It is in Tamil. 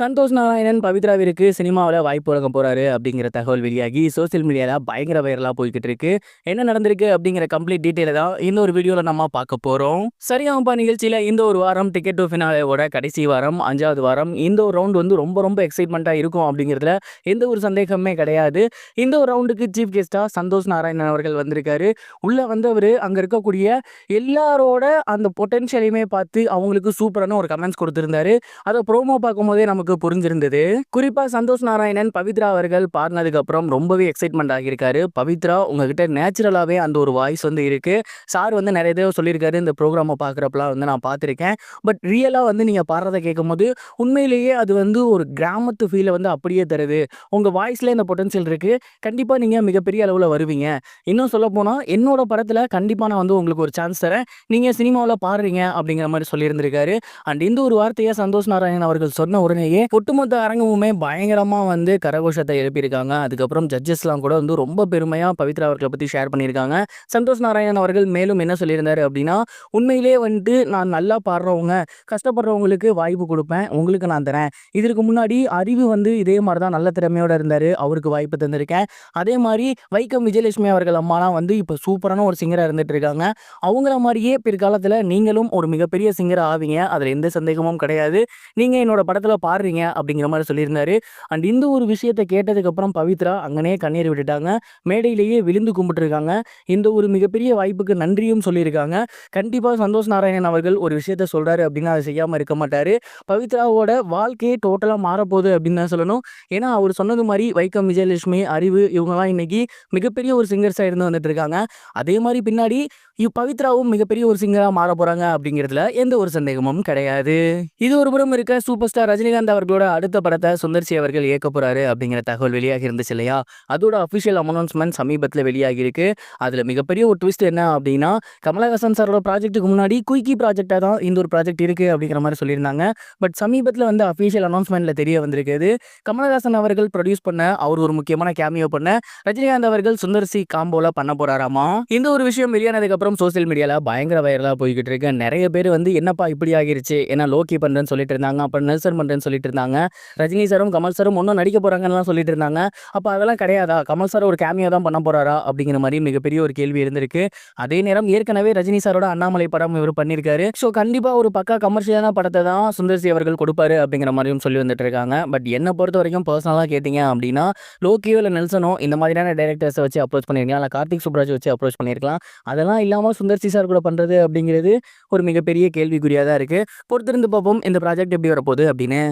சந்தோஷ் நாராயணன் பவித்ராவிற்கு சினிமாவில் வாய்ப்பு வழங்க போறாரு அப்படிங்கிற தகவல் வெளியாகி சோசியல் மீடியால பயங்கர வைரலா போய்கிட்டு இருக்கு. என்ன நடந்திருக்கு அப்படிங்கிற கம்ப்ளீட் டீட்டெயில தான் இந்த ஒரு வீடியோல நம்ம பார்க்க போறோம். சரியாம்பா நிகழ்ச்சியில இந்த ஒரு வாரம் டிக்கெட் டு ஃபினாலேவோட கடைசி வாரம் 5வது வாரம் இந்த ஒரு ரவுண்ட் வந்து ரொம்ப ரொம்ப எக்ஸைட்மெண்ட்டா இருக்கும் அப்படிங்கிறதுல எந்த ஒரு சந்தேகமே கிடையாது. இந்த ஒரு ரவுண்டுக்கு சீஃப் கெஸ்டா சந்தோஷ் நாராயணன் அவர்கள் வந்திருக்காரு. உள்ள வந்து அவரு அங்க இருக்கக்கூடிய எல்லாரோட அந்த பொட்டன்ஷியலையுமே பார்த்து அவங்களுக்கு சூப்பரான ஒரு கமெண்ட்ஸ் கொடுத்திருந்தாரு. அதை ப்ரோமோ பார்க்கும்போதே நமக்கு புரிஞ்சிருந்தது. குறிப்பா சந்தோஷ் நாராயணன் பவித்ரா அவர்கள் பாடினதுக்கு அப்புறம் ரொம்பவே எக்ஸைட்மெண்ட் ஆகியிருக்காரு. பவித்ரா உங்ககிட்ட நேச்சுரலாவே அந்த ஒரு வாய்ஸ் வந்து இருக்கு. சார் வந்து நிறைய தடவை சொல்லியிருக்காரு, இந்த ப்ரோக்ராமை பார்க்குறப்பலாம் வந்து நான் பார்த்துருக்கேன். பட் ரியலா வந்து நீங்க பாடுறதை கேட்கும்போது உண்மையிலேயே அது வந்து ஒரு கிராமத்து ஃபீலை வந்து அப்படியே தருது. உங்க வாய்ஸ்ல இந்த பொட்டன்ஷியல் இருக்கு. கண்டிப்பா நீங்க மிகப்பெரிய அளவில் வருவீங்க. இன்னும் சொல்ல போனா என்னோட படத்துல கண்டிப்பா நான் வந்து உங்களுக்கு ஒரு சான்ஸ் தரேன். நீங்க சினிமாவில் பாடுறீங்க அப்படிங்கிற மாதிரி சொல்லியிருந்திருக்காரு. அண்ட் இந்த ஒரு வார்த்தையை சந்தோஷ் நாராயணன் அவர்கள் சொன்ன உடனேயே ஒட்டுமொத்த அரங்கமுமே பயங்கரமா வந்து கரகோஷத்தை எழுப்பியிருக்காங்க. அதுக்கப்புறம் ஜட்ஜஸ்லாம் கூட வந்து ரொம்ப பெருமையா பவித்ரா அவர்களை பத்தி ஷேர் பண்ணியிருக்காங்க. சந்தோஷ் நாராயணன் அவர்கள் மேலும் என்ன சொல்லியிருந்தாரு அப்படின்னா, உண்மையிலேயே வந்துட்டு நான் நல்லா பாடுறவங்க, கஷ்டப்படுறவங்களுக்கு வாய்ப்பு கொடுப்பேன், உங்களுக்கு நான் தரேன். இதற்கு முன்னாடி அறிவு வந்து இதே மாதிரி தான் நல்ல திறமையோட இருந்தாரு, அவருக்கு வாய்ப்பு தந்திருக்கேன். அதே மாதிரி வைக்கம் விஜயலட்சுமி அவர்கள் அம்மாலாம் வந்து இப்போ சூப்பரான ஒரு சிங்கரா இருந்துட்டு இருக்காங்க. அவங்கள மாதிரியே பிற்காலத்தில் நீங்களும் ஒரு மிகப்பெரிய சிங்கர் ஆவீங்க, அதில் எந்த சந்தேகமும் கிடையாது. நீங்க என்னோட படத்துல பாடுறீங்க அப்படிங்கிற மாதிரி சொல்லியிருந்தாரு. அண்ட் இந்த ஒரு விஷயத்தை கேட்டதுக்கு அப்புறம் பவித்ரா அங்கனே கண்ணீர் விட்டுட்டாங்க. மேடையிலேயே விழுந்து கும்பிட்டுருக்காங்க. இந்த ஒரு மிகப்பெரிய வாய்ப்புக்கு நன்றியும் சொல்லியிருக்காங்க. கண்டிப்பா சந்தோஷ் நாராயணன் அவர்கள் ஒரு விஷயத்த சொல்றாரு அப்படின்னா அதை செய்யாம இருக்க மாட்டாரு. பவித்ராவோட வாழ்க்கையே டோட்டலா மாறப்போகுது அப்படின்னு தான் சொல்லணும். ஏன்னா அவர் சொன்னது மாதிரி வைக்கம் விஜயலட்சுமி, அறிவு இவங்கெல்லாம் இன்னைக்கு மிகப்பெரிய ஒரு சிங்கர்ஸா இருந்து வந்துட்டு இருக்காங்க. அதே மாதிரி பின்னாடி பவித்ராவும் மிகப்பெரிய ஒரு சிங்கரா மாற போறாங்க அப்படிங்கிறதுல எந்த ஒரு சந்தேகமும் கிடையாது. இது ஒரு புறம் இருக்க சூப்பர் ஸ்டார் ரஜினிகாந்த் அவர்களோட அடுத்த படத்தை சுந்தர்சி அவர்கள் இயக்க போறாரு அப்படிங்கிற தகவல் வெளியாகி இருந்துச்சு இல்லையா? அதோட அஃபிஷியல் அனௌன்ஸ்மெண்ட் சமீபத்தில் வெளியாகி இருக்கு. அதுல மிகப்பெரிய ஒரு ட்விஸ்ட் என்ன அப்படின்னா, கமலஹாசன் சாரோட ப்ராஜெக்ட்டுக்கு முன்னாடி குயிக்கி ப்ராஜெக்டா தான் இந்த ஒரு ப்ராஜெக்ட் இருக்கு அப்படிங்கிற மாதிரி சொல்லியிருந்தாங்க. பட் சமீபத்தில் வந்து அஃபிஷியல் அனௌன்ஸ்மெண்ட்ல தெரிய வந்திருக்குது, கமலஹாசன் அவர்கள் ப்ரொடியூஸ் பண்ண, அவர் ஒரு முக்கியமான கேமியோ பண்ண ரஜினிகாந்த் அவர்கள் சுந்தர்சி காம்போல பண்ண போறாராமா. இந்த ஒரு விஷயம் வெளியானதுக்கு அப்புறம் சோசியல் மீடியால பயங்கர வைரலா போய்கிட்டு இருக்கு. நிறைய பேர் வந்து என்னப்பா இப்படி ஆகிருச்சு, ஏன்னா லோக்கி பண்றேன்னு சொல்லிட்டு இருந்தாங்க, அப்புறம் நெல்சன் பண்றேன்னு சொல்லிட்டு இருந்தாங்க, ரஜினி சாரும் கமல் சாரும் ஒன்றும் நடிக்க போறாங்கன்னு சொல்லிட்டு இருந்தாங்க. அப்ப அதெல்லாம் கிடையாதா, கமல் சார் ஒரு கேமியோ தான் பண்ண போறாரா அப்படிங்கிற மாதிரி மிகப்பெரிய ஒரு கேள்வி இருந்திருக்கு. அதே நேரம் ஏற்கனவே ரஜினி சாரோட அண்ணாமலை படம் இவர் பண்ணியிருக்காரு. ஸோ கண்டிப்பா ஒரு பக்கா கமர்ஷியலான படத்தை தான் சுந்தர்சி அவர்கள் கொடுப்பாரு அப்படிங்கிற மாதிரியும் சொல்லி வந்துட்டு இருக்காங்க. பட் என்னை பொறுத்த வரைக்கும் பர்சனலாக கேட்டீங்க அப்படின்னா, லோக்கியோ இல்லை நெல்சனோ இந்த மாதிரியான டைரக்டர்ஸை வச்சு அப்ரோச் பண்ணியிருக்கலாம், இல்லை கார்த்திக் சுப்ராஜ் வச்சு அப்ரோச் பண்ணியிருக்கலாம். அதெல்லாம் இல்லாமல் சுந்தர்சி சார் கூட பண்றது அப்படிங்கிறது ஒரு மிகப்பெரிய கேள்விக்குறியா தான் இருக்கு. பொறுத்திருந்து பார்ப்போம் இந்த ப்ராஜெக்ட் எப்படி வரப்போகுது அப்படின்னு.